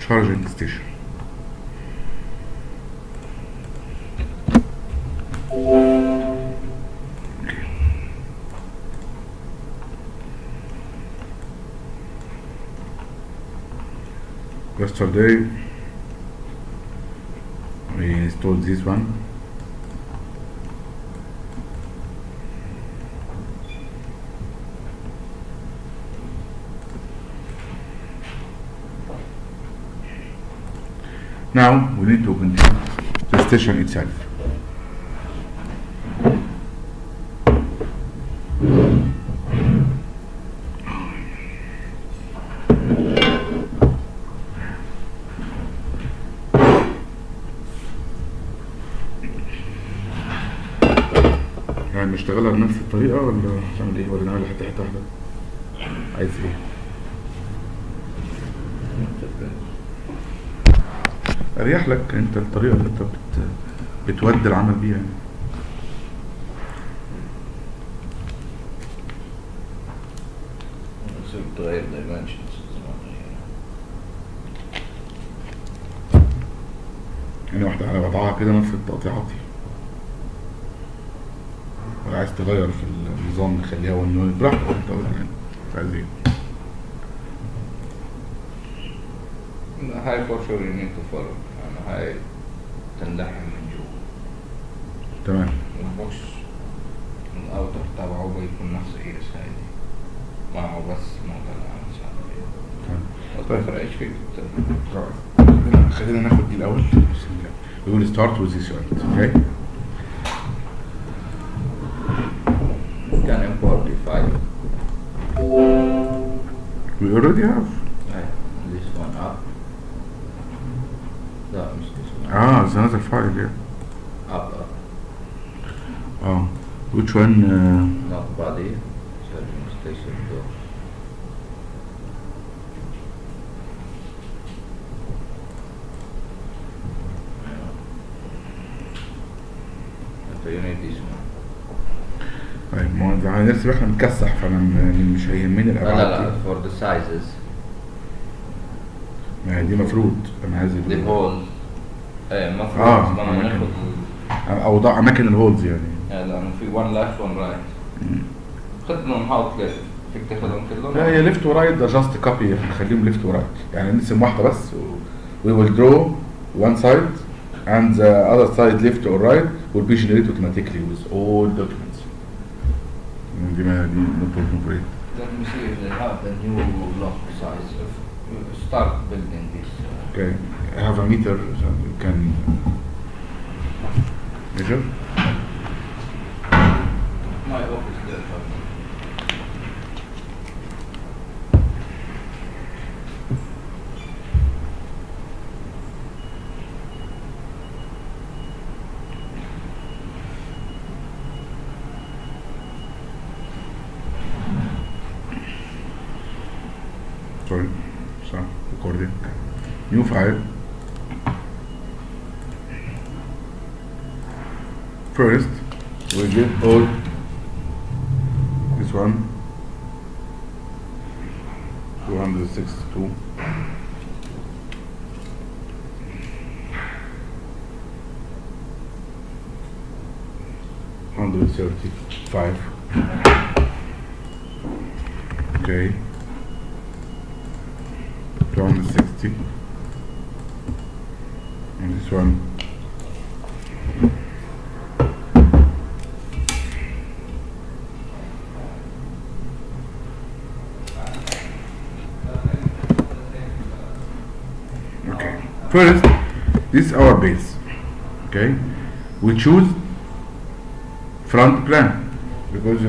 charging station. Yesterday we installed this one. Now we need to continue the station itself. يعني نشتغلها بنفس الطريقة ولا تعمل ايه ولا نعمل حتة واحدة؟ عايز ايه؟ اريح لك انت الطريقة اللي انت بتودي العمل بيها يعني. تغير دايمنشنز يعني واحدة على وضعها كده نفس التقطيعات، ولا عايز تغير في النظام نخليها والنوع براحتك انت يعني عايز ايه؟ هاي فور شور يو نيد تو فولو، يعني هاي تندحم من جوا. تمام. البوكس الاوتر تبعه بيكون نفس ايرس هاي دي معه بس موضع مش عارف ايه. طيب تفرق ايش فيك خلينا ناخد دي الاول. بسم الله. We will start with this unit, okay? Can import the file. We already have. This one up. No, مش this one. It's another file here. Up. Which one? Not body. Charging station door. So you need this one. طيب ما هو هنرسم احنا متكسح فانا مش هيهمني الابعاد. لا for the sizes. ما دي مفروض انا عايز The holes. مفروض لما ناخد اوضاع اماكن الهولز يعني. لانه في one left one right. خدهم هاو كليف فيك تاخدهم كلهم. لا هي ليفت ورايت ده جاست كوبي، هنخليهم ليفت ورايت يعني نرسم واحده بس we will draw one side and the other side left or right will be generated automatically with all documents. دي ما دي نقطة مفرد. Let me see if they have the new block size. If you start building this. Okay, I have a meter so you can measure. My office there. Sorry, recording. New file. First, we get all this one 262. $135. Okay. 260 and this one okay. First, this is our base. Okay, we choose front plan because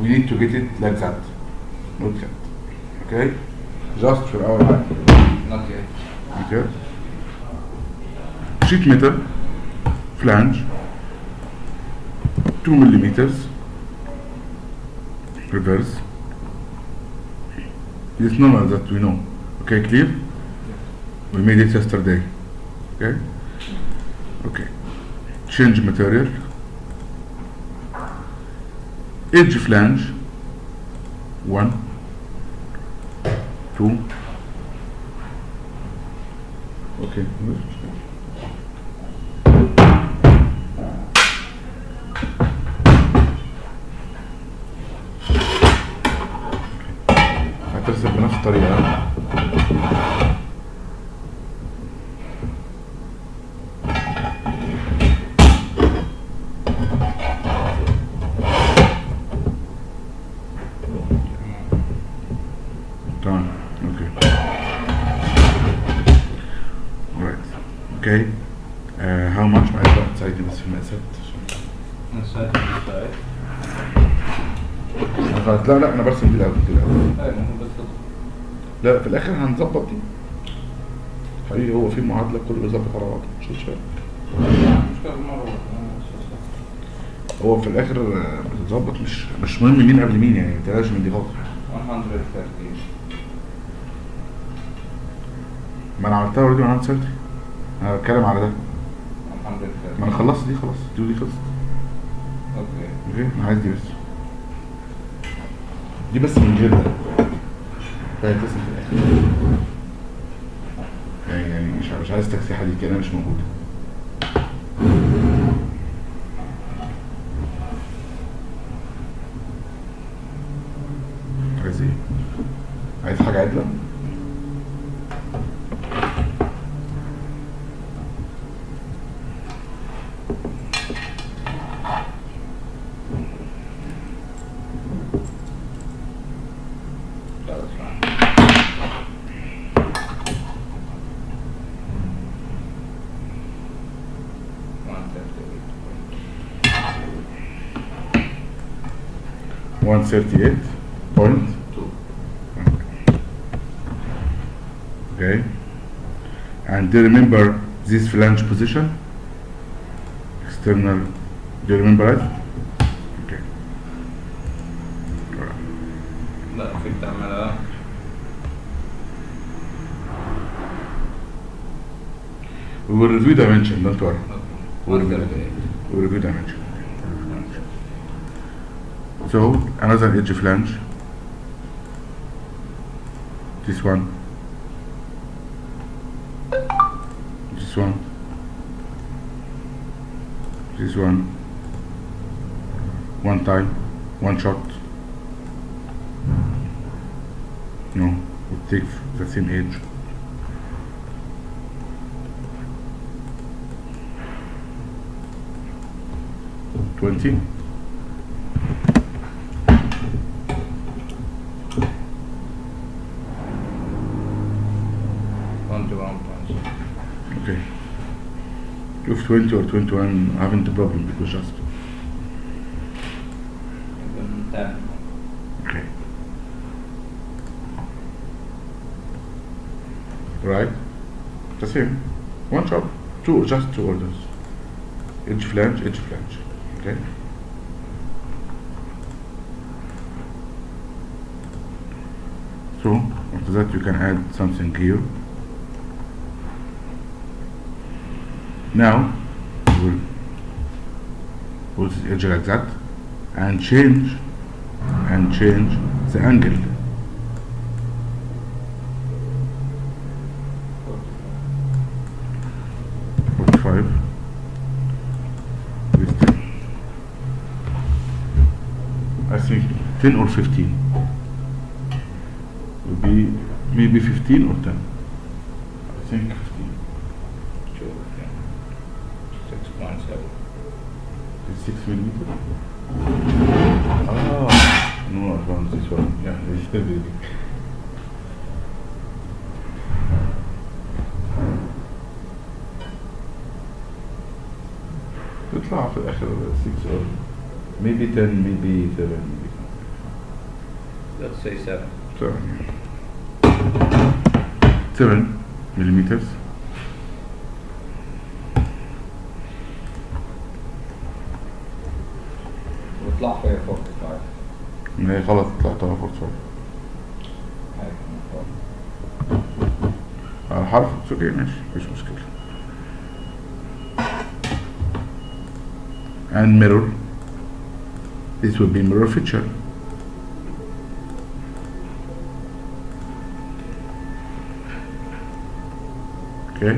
we need to get it like that, not that. Okay, just for our eye. Not yet. Okay. Sheet metal, flange, 2 millimeters, reverse. It's normal that we know. Okay, clear? We made it yesterday. Okay? Okay. Change material. Edge flange. 1, 2, اوكي هترسم بنفس الطريقة. تمام اوكي. right okay how much عايز بقى تساعدني بس في المقاسات نساعد نساعد. غلط. لا انا برسم دي الاول ايوه بس لا في الاخر هنظبط دي حقيقي. هو في معادلة كله يظبط على بعضه مش شوية. مشكلة مرة. هو في الاخر بتتظبط مش مهم مين قبل مين يعني متقلقش من دي خالص. 130. ما انا عملتها اوريدي 130. انا بتكلم على ده. 130. ما انا خلصت دي خلاص. دي خلصت. اوكي انا عايز دي بس. دي بس من غير ده. فهتسم في الاخر. يعني مش عايز تكسيحة دي كده مش موجودة. عايز ايه؟ عايز حاجة عدلة؟ One 138.2. Okay. And do you remember this flange position? External. Do you remember it? Okay. Alright. لا في تعملها. We will review dimension, don't worry. We will review dimension. So another edge flange. This one. This one. This one. One time. One shot. No, we'll take the same edge. $20. Okay. If 20 or 21, I haven't a problem because just. Okay. Right? The same. One job. Just two orders. Edge flange, edge flange. Okay. So after that you can add something here. Now we'll put the edge like that and change the angle. I think 10 or 15 would be maybe 15 or 10. I think 15. Sure, yeah. 6.7. It's 6 millimeter. Ah, no, advanced this one. Yeah, this is very big. تطلع في الآخر 6 or maybe 10, maybe 7. Let's say 7. 7 millimeters. وطلع فيها 45. هي خلاص طلعتها 45 على الحرف. اوكي ماشي مفيش مشكلة. And mirror. This will be mirror feature. Okay.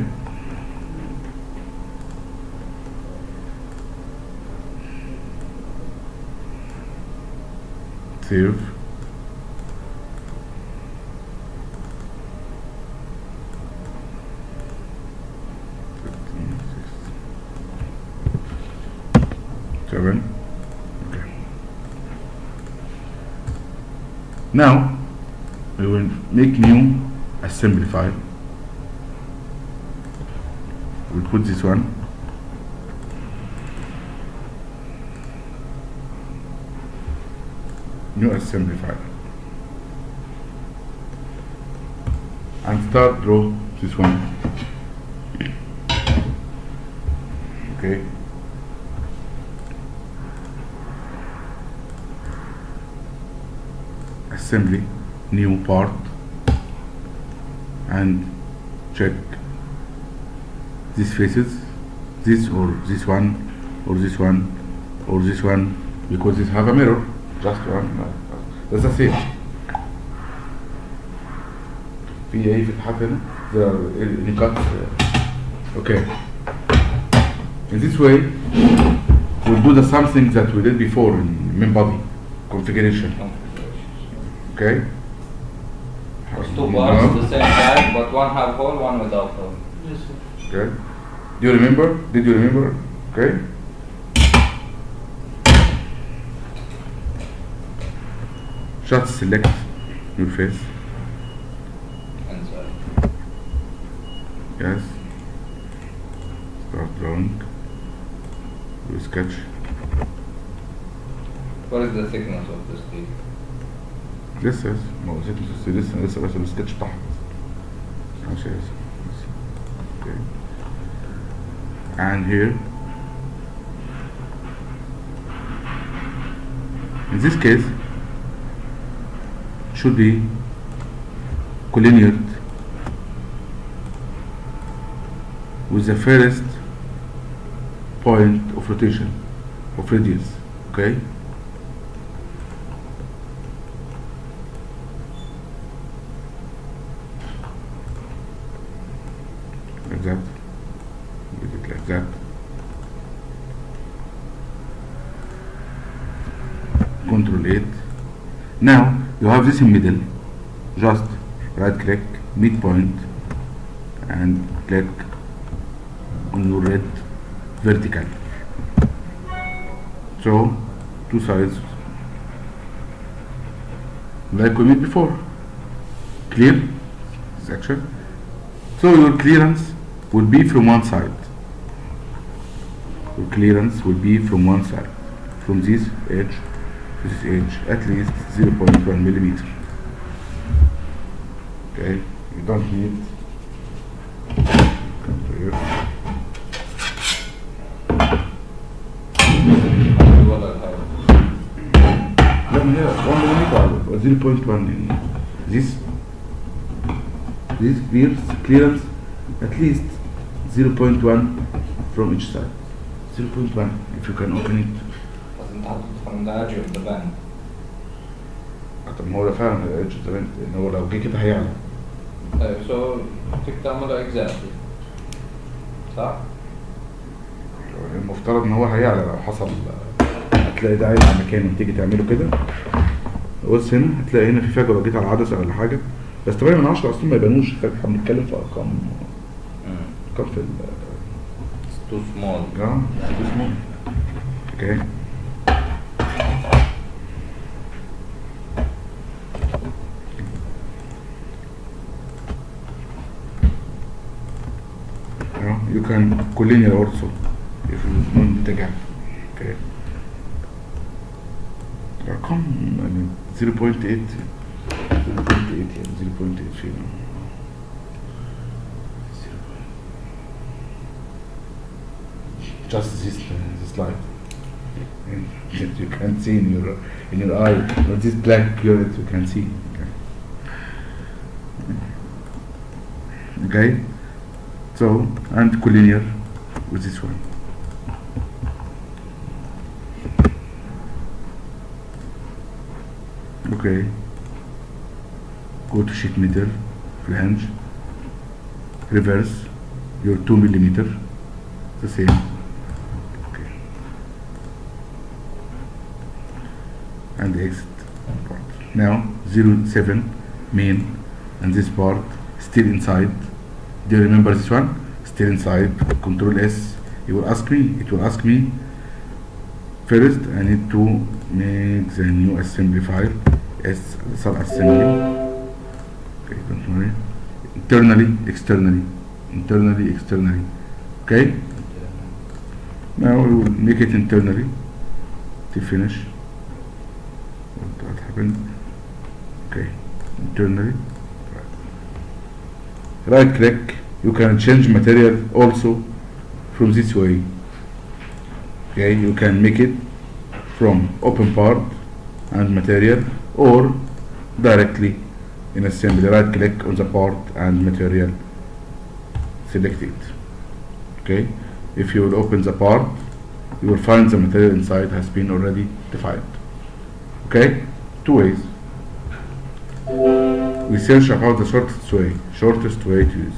save. Seven. Okay. Now we will make new assembly file. We'll put this one. New assembly file. And start draw this one. Okay. Assembly, new part, and check these faces, this or this one or this one or this one, because this have a mirror, just one. That's the same. في ايه في هنا there are any cuts. Okay, in this way we'll do the same things that we did before in main body configuration. Okay. It's two bars, the same type, but one have hole, one without hole. Yes, sir. Okay. Do you remember? Did you remember? Okay. Just select your face. Inside. Yes. Start drawing. Do sketch. What is the thickness of this teeth? لسه ما هو لسه بس السكتش بتاعها ماشي. Okay. And here in this case should be collineared with the first point of rotation of radius. Okay. Like that, leave it like that. Control 8. Now you have this in middle. Just right click midpoint and click on your red vertical. So two sides like we made before. Clear section. So your clearance will be from one side. Your clearance will be from one side, from this edge to this edge, at least 0.1 millimeter. Okay, you don't need. Come to here. Let me here 1 millimeter or 0.1. This clearance at least 0.1 from each side. 0.1 if you can open it. From the edge of the band. طب ما هو ده فعلا الإدج تمام، لأن هو لو جه كده هيعلى. طيب so فيك تعمله exactly صح؟ المفترض إن هو هيعلى لو حصل، هتلاقي ده عايز على مكانه تيجي تعمله كده. بص هنا هتلاقي هنا في فجوة لو جيت على العدسة ولا حاجة، بس 8 من 10 أصلا ما يبانوش، احنا بنتكلم في أرقام في It's too small. it's too small. Okay. You can collinear also if you want the gap. Okay. Come, I mean 0.8 and 0.8 here. Just this light, and you can see in your eye, or this black unit you can see. Okay. So, and collinear with this one. Okay. Go to sheet metal, flange, reverse your 2 millimeter, the same. Okay. And exit. Now 07 main, and this part still inside. Do you remember this one? Still inside. Control S. It will ask me first. I need to make the new assembly file as sub assembly. Okay, don't worry. Internally, externally. Okay. Now we will make it internally to finish. What happened? Okay, internally. Right click. You can change material also from this way. Okay, you can make it from open part and material, or directly in assembly. Right click on the part and material, select it. Okay, if you will open the part, you will find the material inside has been already defined. Okay, two ways. We search about the shortest way to use.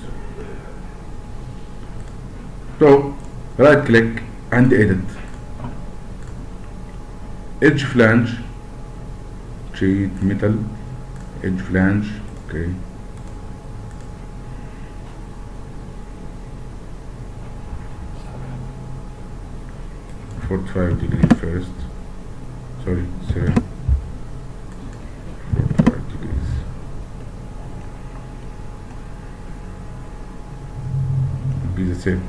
So right click and edit. Edge flange, sheet metal, edge flange. Okay. (45° first. Sorry, 45 degrees. Be the same.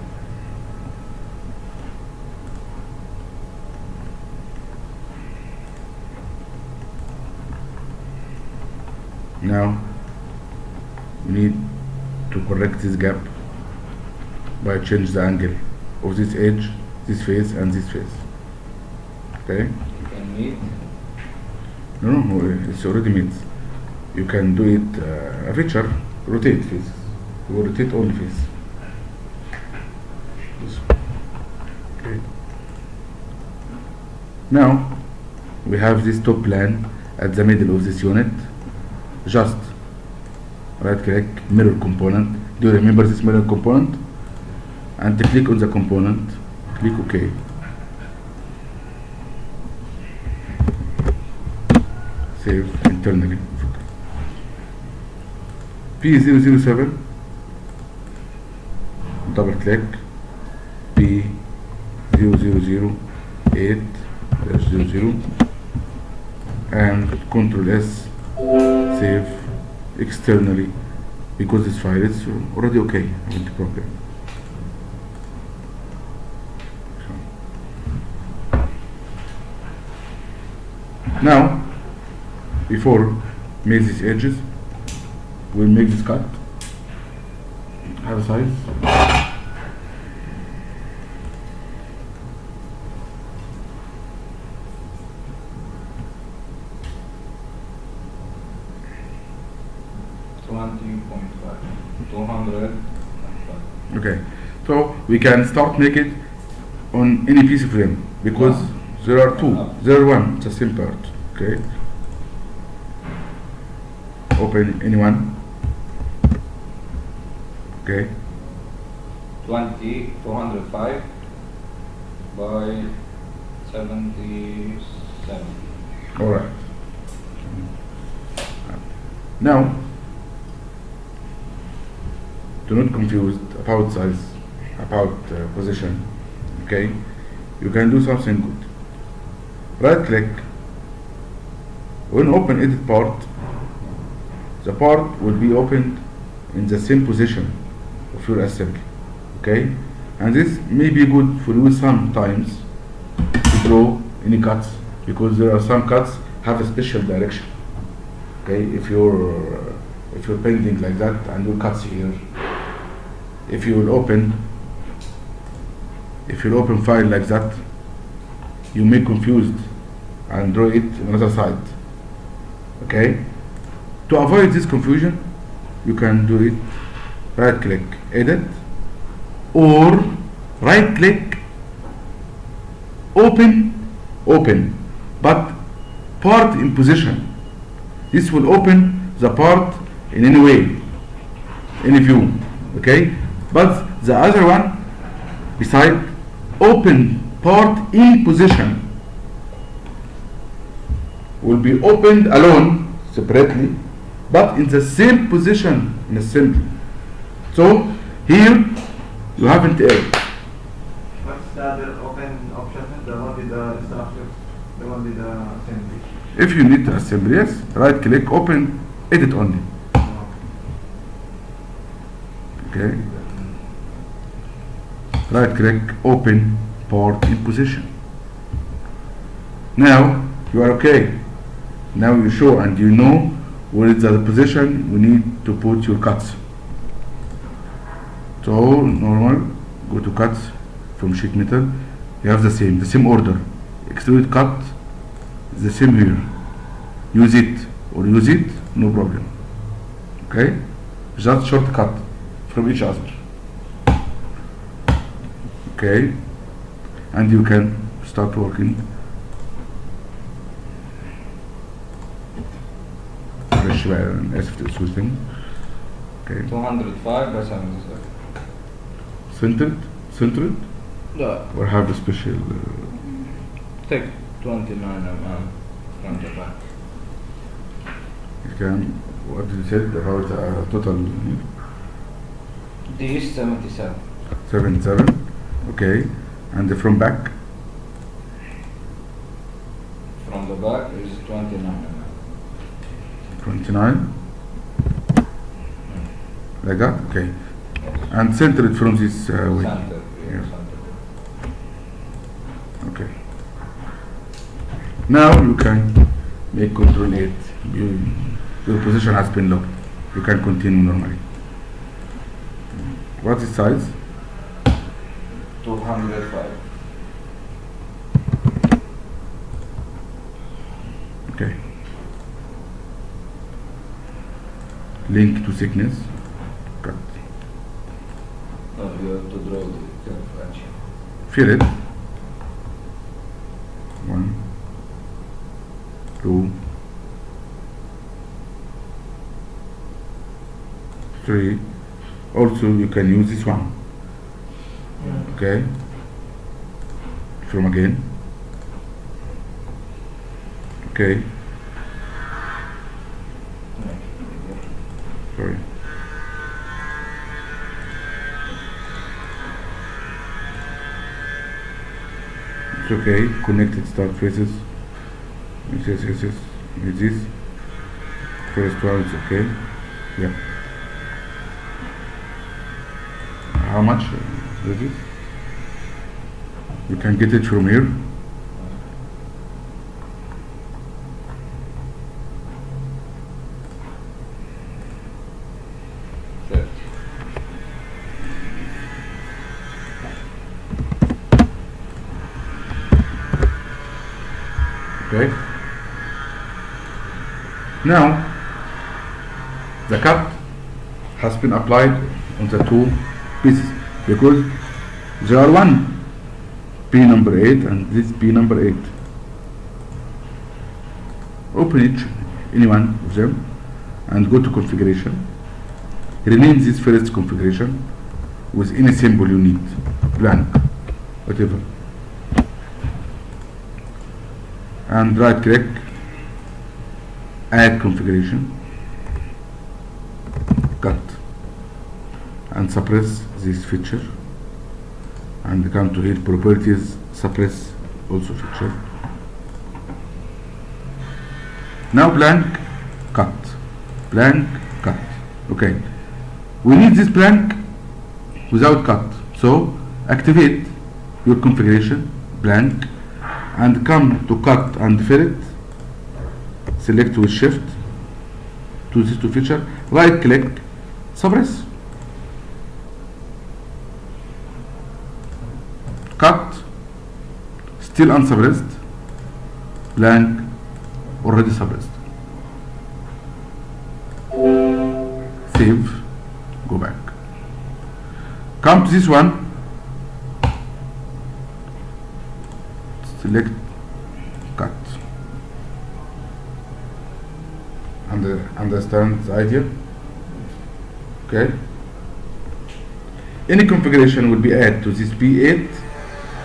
Now we need to correct this gap by change the angle of this edge, this face and this face. Okay? You can meet. No, it's already made. You can do it a feature, rotate face. You will rotate only face. Okay. Now we have this top plan at the middle of this unit. Just right click, mirror component. Do you remember this mirror component? And click on the component, click OK. Save internally. P007, double click, P0008-00, and Ctrl S, save externally, because this file is already okay, no problem. Now, before make these edges, we'll make this cut. Have a size. Okay, so we can start make it on any piece of frame, because there are two, there are one, it's the same part. Okay, open any one. Okay, 205 by 77. all right. Now, do not confuse about size, about position. Okay, you can do something good. Right click. When open edit part, the part will be opened in the same position of your assembly. Okay, and this may be good for you sometimes to draw any cuts, because there are some cuts have a special direction. Okay, if you're painting like that and you cuts here, if you will open file like that, you may confused and draw it on the other side. Okay, to avoid this confusion, you can do it right click, edit, or right click, open, but part in position. This will open the part in any way, any view. Okay, but the other one beside, open part in position. will be opened alone, separately, but in the same position in assembly. So here you haven't added. What's the other open option? The one with the instructions, the one with the assembly. If you need to assemble, yes, right click, open, edit only. Okay. Right click, open part in position. Now you are okay. Now you show and you know where is the position we need to put your cuts. So normal, go to cuts from sheet metal. You have the same order. Extrude cut, the same here. Use it or use it, no problem. Okay, just shortcut from each other. Okay, and you can start working. Fresh as if it's within. Okay. 205 بس عم Centered, لا or have a special. take 29 from the back. You can. What did you say about total? دي 77 7. Okay, and from back. from the back is 29 29. Like that. Okay, and center it from this way. center Yeah. center. Okay. Now you can make control 8. Your position has been locked. You can continue normally. What is size? 205 Okay. Link to thickness. Cut. no you have to draw the curve actually. Fill it. 1, 2, 3. Also you can use this one. Okay. From again. Okay. Sorry. It's okay. Connected start faces. Yes. With this. First one is okay. Yeah. How much is it? You can get it from here. Okay. Now the cut has been applied on the two pieces because there are one P number 8 and this P number 8. Open any one of them and go to configuration. Rename this first configuration with any symbol you need, blank, whatever, and right click, add configuration, cut, and suppress this feature, and come to here, properties, suppress also feature. Now blank, cut, blank, cut. Okay, we need this blank without cut, so activate your configuration, blank, and come to cut and fill it. Select with shift to this two feature, right click, suppress, cut, still unsuppressed, blank, already suppressed. Save, go back, come to this one, select, cut. Understand the idea? Okay. Any configuration will be added to this P8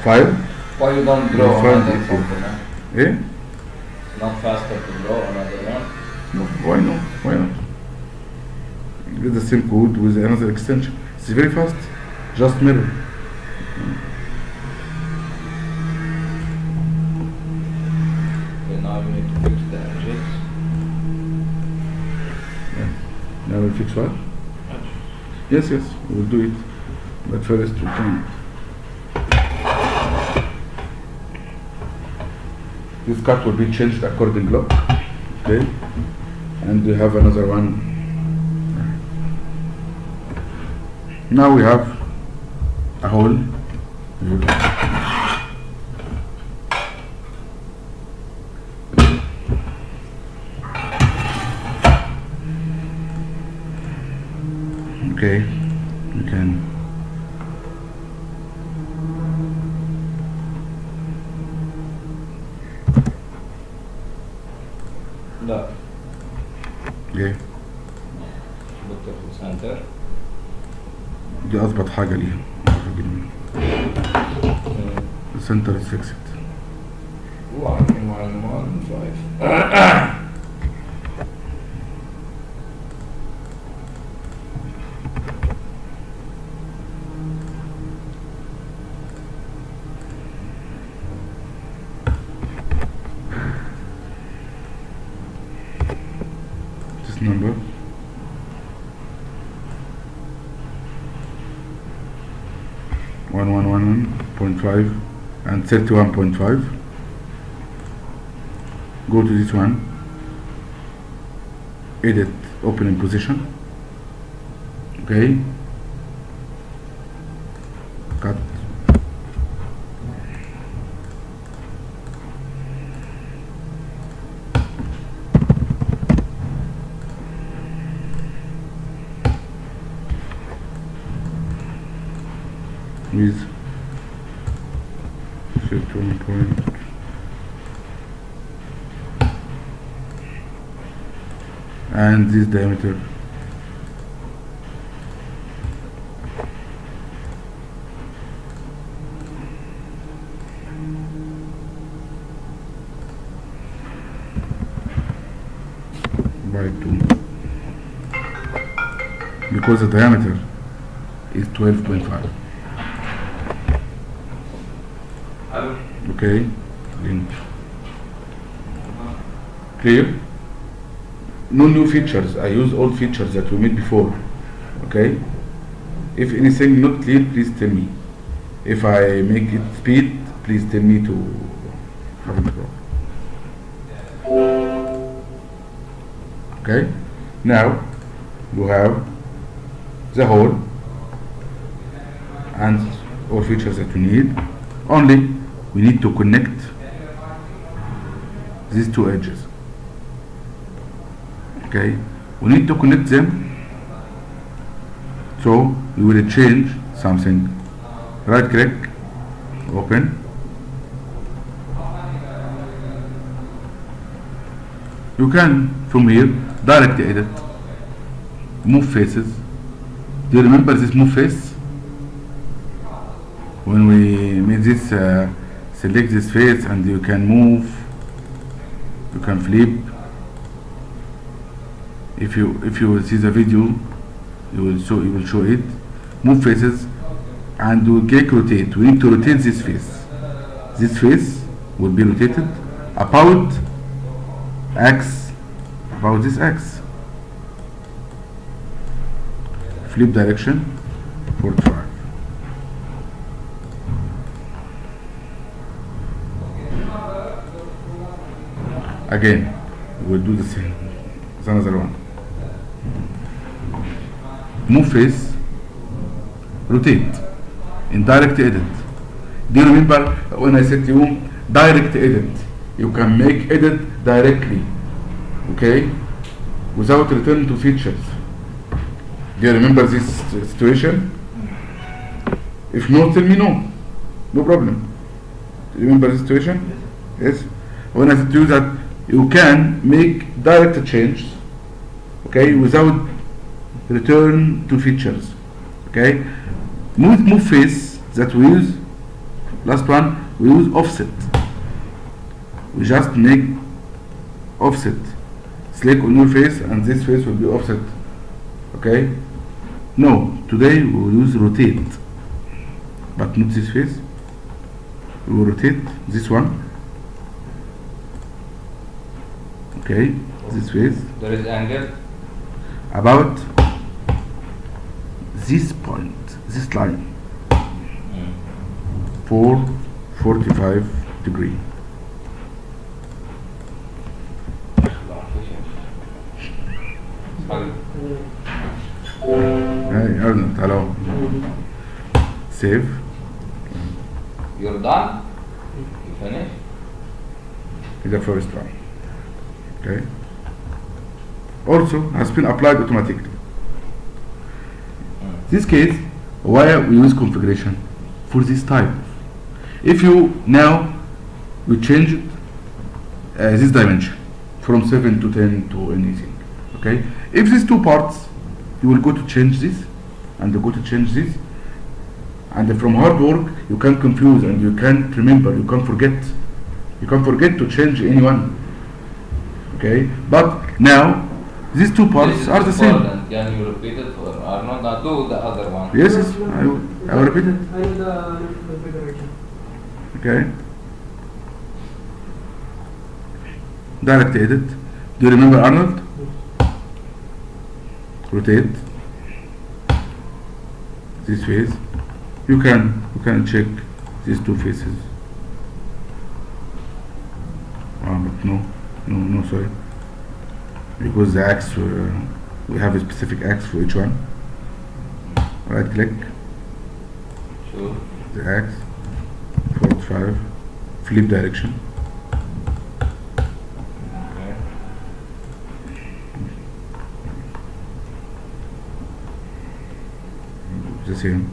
file. Why you don't draw File another before. component? Eh? Not faster to draw another one. No, why not? Why not? Get the same code with another extension. It's very fast. Just mirror. Okay, now you need to fix the edges. Now we'll fix what? Yes, yes, we'll do it. But first we can. This cut will be changed accordingly. Okay? And we have another one. Now we have a hole here. Okay, we can لا okay. دكتور في السنتر. دي اضبط حاجة ليها. السنتر is fixed. 1.1.5. This number. .5 and 31.5. Go to this one. Edit opening position. Okay. Cut. With 31 point. And this diameter by 2 because the diameter is 12.5. Okay, clear? No new features. I use old features that we made before. Okay, if anything not clear, please tell me. If I make it speed, please tell me to have it wrong. Okay, now you have the hole and all features that we need. Only we need to connect these two edges. Okay, we need to connect them, so we will change something. Right click, open. You can from here direct edit, move faces. Do you remember this move face? When we made this, select this face and you can move, you can flip. If you see the video, you will show it. Move faces and we click rotate. We need to rotate this face. This face will be rotated about X, about this X. Flip direction 45. Again, we'll do the same. It's another one. Move face, rotate, in direct edit. Do you remember when I said to you, direct edit? You can make edit directly, okay, without returning to features. Do you remember this situation? If no, tell me no. No problem. Do you remember this situation? Yes. When I said to you that you can make direct changes, okay, without return to features. Okay, move face that we use. Last one we use offset. We just make offset. Select on your face and this face will be offset. Okay? No, today we will use rotate, but not this face. We will rotate this one. Okay, this face There is angle. about this point, this line, for 45 degree. Hey, Arnold, hello. Save. You're done? You finished? The first one. Okay. Also has been applied automatically. This case, why we use configuration for this type. If you now we change it, this dimension from 7 to 10 to anything. Okay. If these two parts, you will go to change this and go to change this, and from hard work you can confuse and you can't remember, you can forget. You can forget to change anyone. Okay, but now these two parts This is are the same. important. Can you repeat it for Arnold? Now do the other one. Yes, yes, I will repeat it. I know the configuration. Okay. Direct edit. Do you remember Arnold? Rotate this face. You can check these two faces. But no, sorry. Because the axe, we have a specific axe for each one. Right click, Sure. the axe, 45, flip direction. Okay. The same.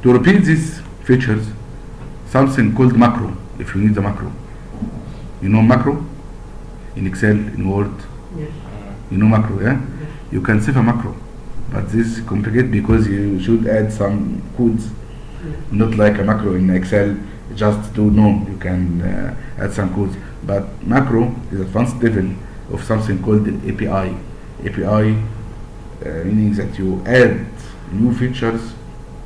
To repeat these features, something called macro, if you need the macro. You know macro? In Excel, in Word, Yes. you know macro, yeah? You can save a macro, but this is complicated because you should add some codes, not like a macro in Excel, just to know, you can add some codes. But macro is advanced level of something called an API. API meaning that you add new features,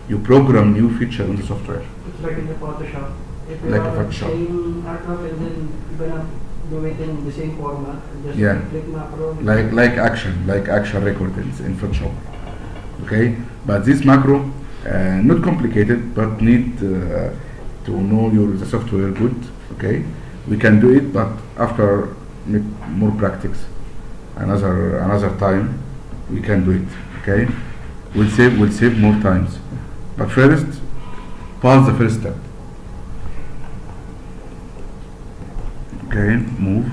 you program new feature in the software. It's like in the Photoshop. If you Like a have Photoshop. same artwork and then you're gonna do it in the same format, just Yeah. click macro. like action record in Photoshop. Okay, but this macro not complicated, but need to know the software good. Okay, we can do it, but after more practice, another time we can do it. Okay, we'll save more times, but first pass the first step. Okay, move.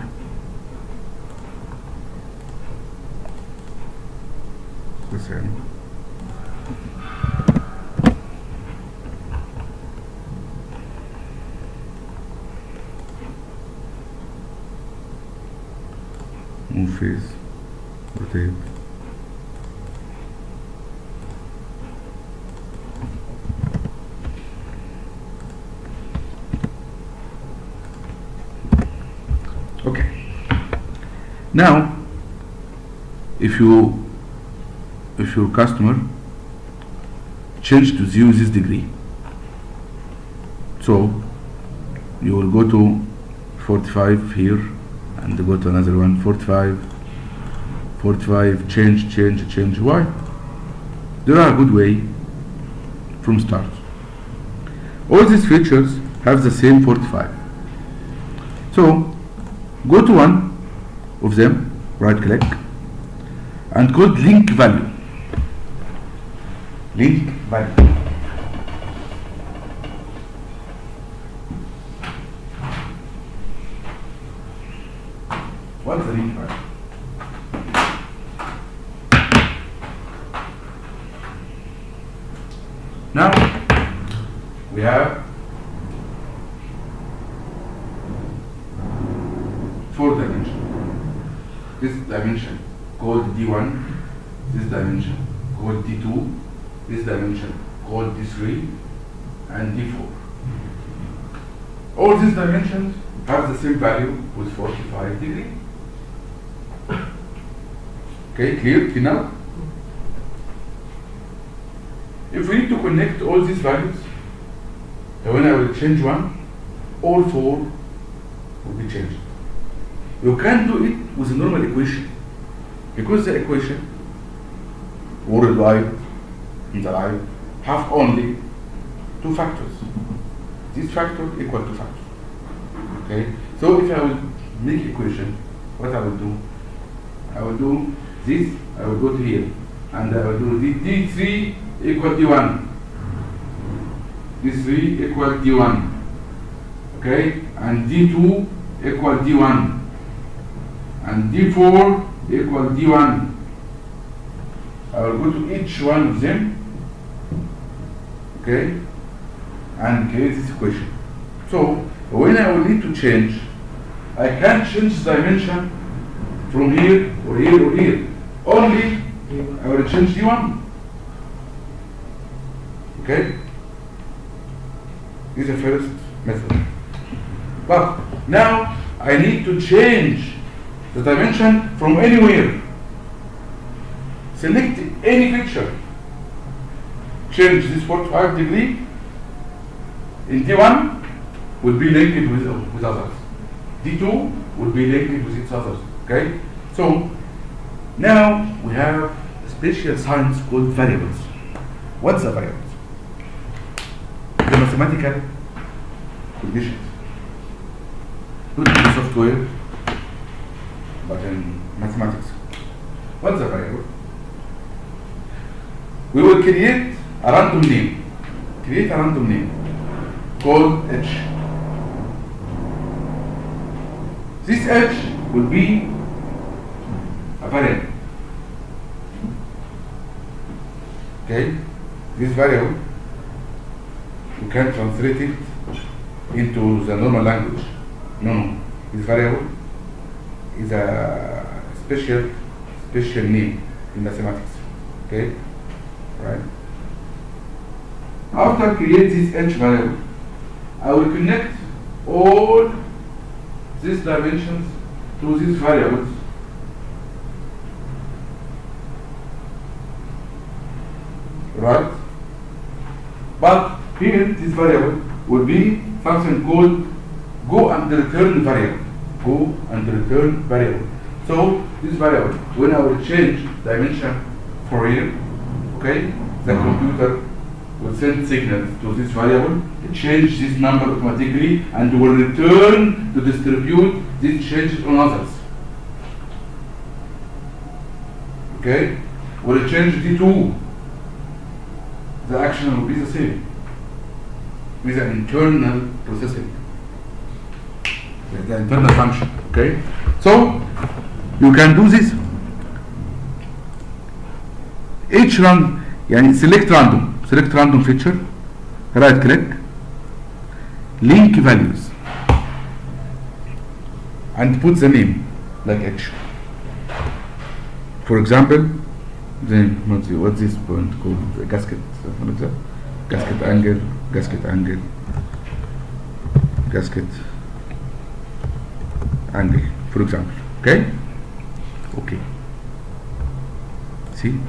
The same. Move face, rotate. Okay. Now, if your customer change to 0 this degree, so you will go to 45 here and go to another one, 45, change. Why? There are a good way from start. All these features have the same 45. So go to one of them, right click, and code link value. Link value. What's the link value? Now we have 4 dimension. This dimension called D1, this dimension called D2, this dimension called D3, and D4. All these dimensions have the same value with 45 degrees. Okay, clear till now? If we need to connect all these values, when I will change one, all 4 will be changed. You can't do it with a normal equation, because the equation worldwide in the life have only 2 factors. This factor equal to factor. Okay? So if I will make equation, what I will do? I will do this, I will go to here, and I will do D3 equal D1. D3 equal D1. Okay? And D2 equal D1. And D4 equal D1. I will go to each one of them, okay, and create this equation. So when I will need to change, I can't change the dimension from here or here or here. Only I will change D1. Okay? This is the first method. But now I need to change the dimension from anywhere. Select any picture. Change this 45 degree in D1 will be linked with others. D2 will be linked with its others. Okay? So now we have a special science called variables. What's the variables? The mathematical conditions. Not in the software, but in mathematics. What's the variable? We will create a random name. Create a random name called H. This H will be a variable. Okay? This variable, you can translate it into the normal language. No. This variable is a special name in mathematics. Okay? Right? After create this H variable, I will connect all these dimensions to these variables. Right? But here this variable will be something called go and return variable. Go and return variable. So this variable, when I will change dimension for here, okay, the computer will send signals to this variable, change this number automatically, and will return to distribute these changes on others. Okay? Will change D2. The action will be the same with an internal processing. With the internal function. Okay? So you can do this. Each run, select random feature, right click, link values, and put the name like H. For example, then what's this point called? Gasket. Gasket angle, gasket angle, gasket angle, for example. Okay? Okay. See?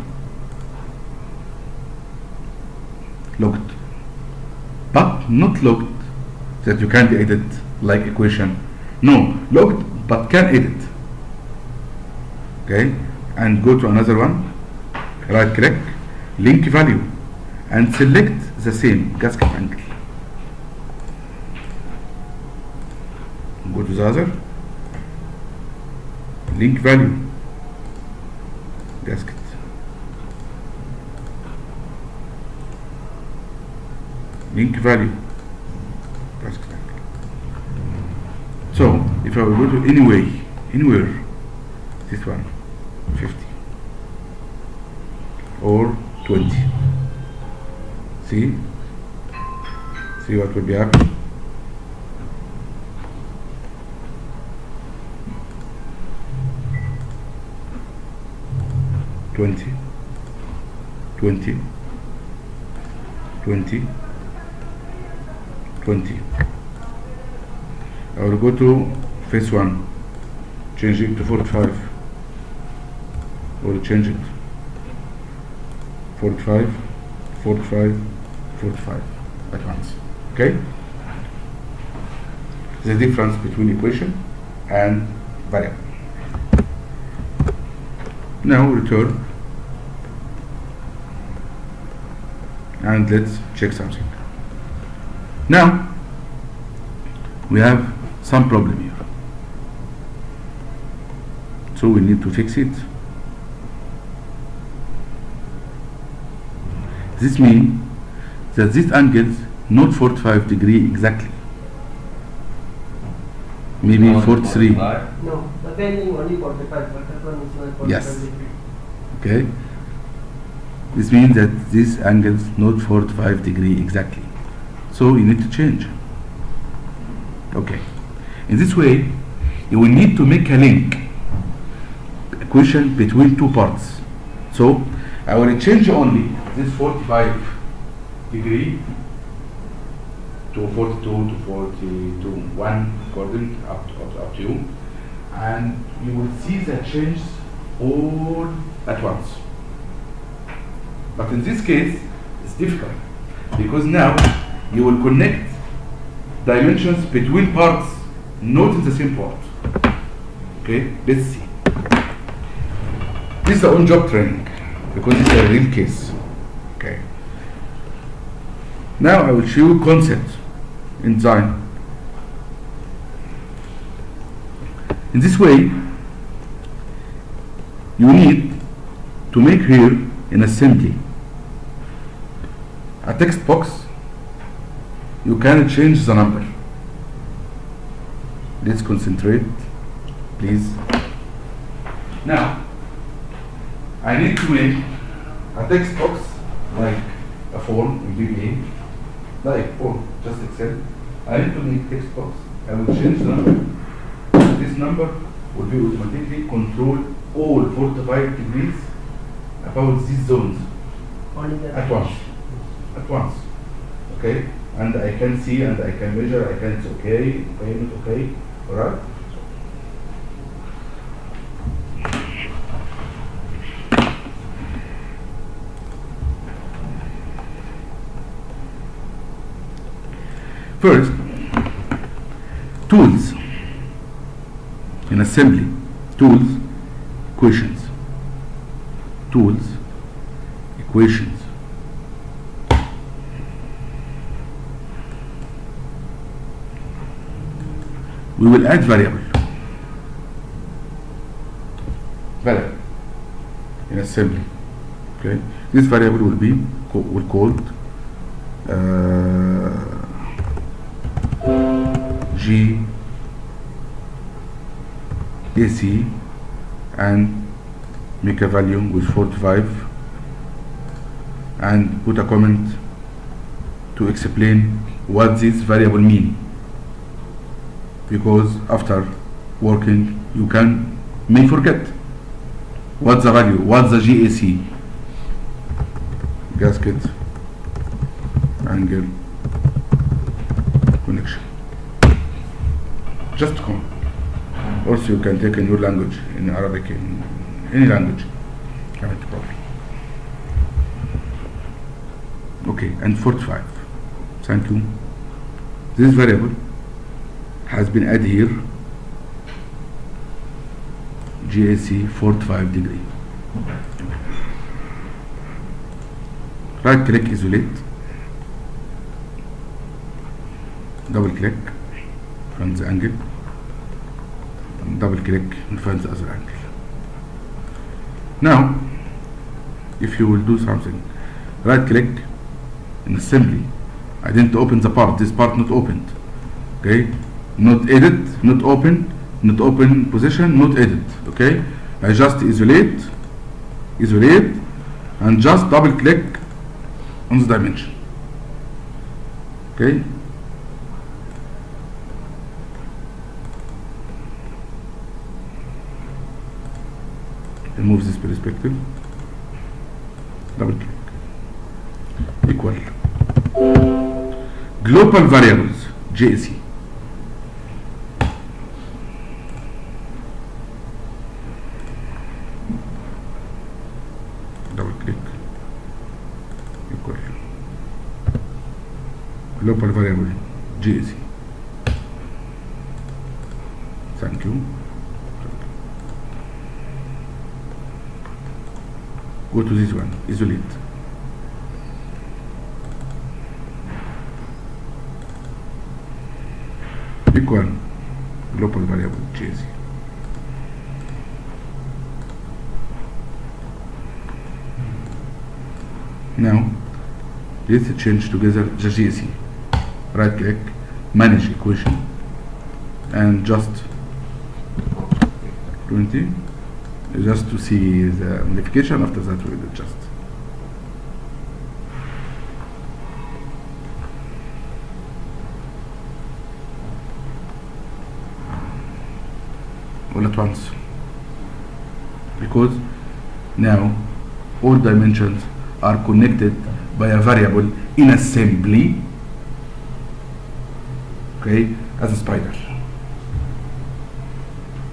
Locked. But not locked that you can't edit like equation. No, locked but can edit. Okay? And go to another one, right click, link value, and select the same gasket angle. Go to the other, link value, gasket. Link value, gasket angle. So if I will go to anywhere, this one, 50 or 20. See what will be happening. 20, 20, 20, 20. I will go to face 1, change it to 45, or change it 45, 45, 45 at once. Okay? The difference between equation and variable. Now return and let's check something. Now we have some problem here, so we need to fix it. This means that this angle is not 45 degree exactly, maybe 43. No, the pending only 45, but that one is not 45 Yes. degree. Okay, this means that this angle is not 45 degree exactly, so you need to change. Okay, in this way you will need to make a link equation between two parts. So I will change only this 45 degree to 42 to 42, 1 according up to you, and you will see the change all at once. But in this case it's difficult because now you will connect dimensions between parts not in the same part. Okay, let's see. This is the on-job training because it's a real case. Okay. Now I will show you concept in design. In this way, you need to make here an assembly a text box. You can change the number. Let's concentrate, please. Now I need to make a text box like a form in VBA, like form, just Excel. I need to make text box. I will change the number. This number will be automatically control all 45 degrees about these zones Only that. at once. At once. Okay? And I can see and I can measure, I can, it's okay, not okay, alright? First, tools in assembly. Tools, equations. Tools, equations. We will add variable in assembly. Okay, this variable will be called G AC and make a value with 45 and put a comment to explain what this variable mean, because after working you may forget what's the value, what's the GAC, gasket angle connection. Just come. Also you can take in your language, in Arabic, in any language. Haven't a problem. Okay, and 45. Thank you. This variable has been added here, GAC 45 degree. Right click, isolate, double click, find the angle, and double click and find the other angle. Now if you will do something, right click in assembly, I didn't open the part, this part not opened. Okay, not edit, not open position, not edit. Okay, I just isolate and just double click on the dimension. Okay, remove this perspective, double click, equal global variables JSC. Double click, equal global variable JSC. Thank you. Go to this one, isolate. Equal global variable JSC. Now let's change together the JSC. Right click, manage equation, and just 20, just to see the modification. After that we will adjust. All at once, because now all dimensions are connected by a variable in assembly, okay, as a spider.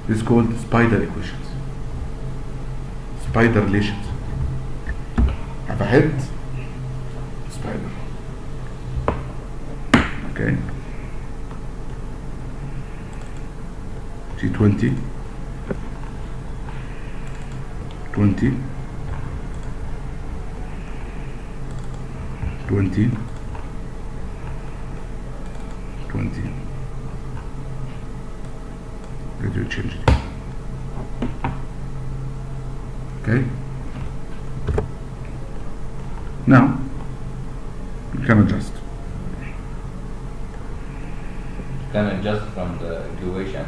This is called spider equations, spider relations. Have a head, spider, okay, G20, 20, 20, 20. Let me change it. Okay. Now you can adjust. Can adjust from the equation.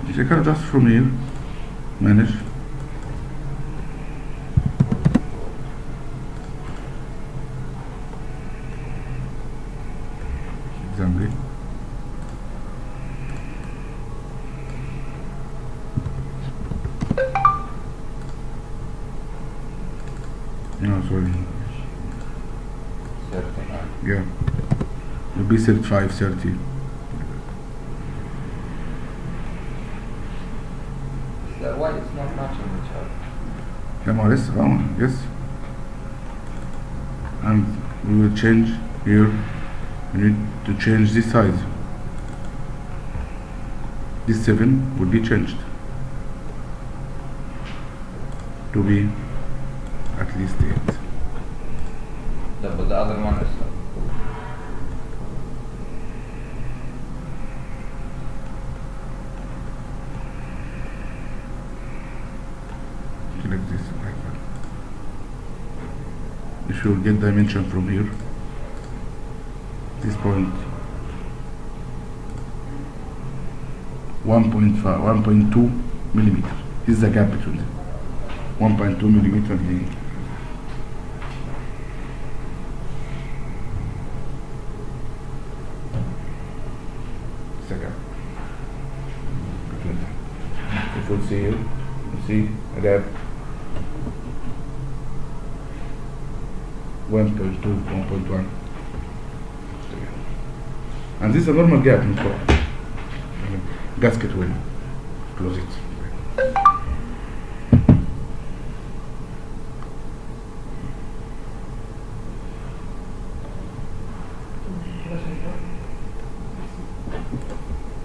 You can adjust from here. Manage. Example. No, sorry. 39. Yeah. It'll be 35, 30. Why it's not matching each other? MRS, yes. And we will change here. We need to change this size. This 7 will be changed to be at least 8. But the other one is like this, like that. If you get dimension from here, this point 1.5, 1.2 millimeter. This is the gap between them. 1.2 millimeter here. It's the gap between them. If you see here, you see a gap 1.2, 1.1. And this is a normal gap in the gasket will close it.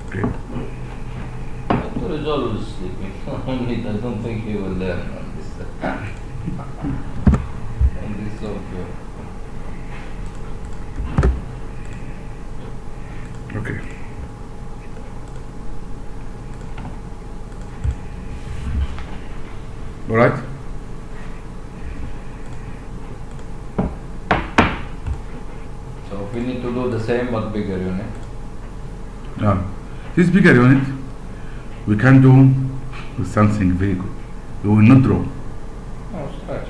Okay. Doctor is always sleeping. I don't think he will learn on this. On this software. Okay. All right. So we need to do the same but bigger unit. Now, this bigger unit we can do with something very good. We will not draw, Oh, stretch.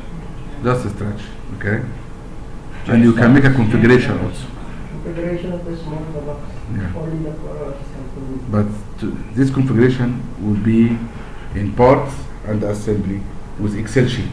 just a stretch, okay? And you can make a configuration also. Configuration of the small box. Yeah. Only the color is helpful. But this configuration will be in parts and assembly with Excel sheet.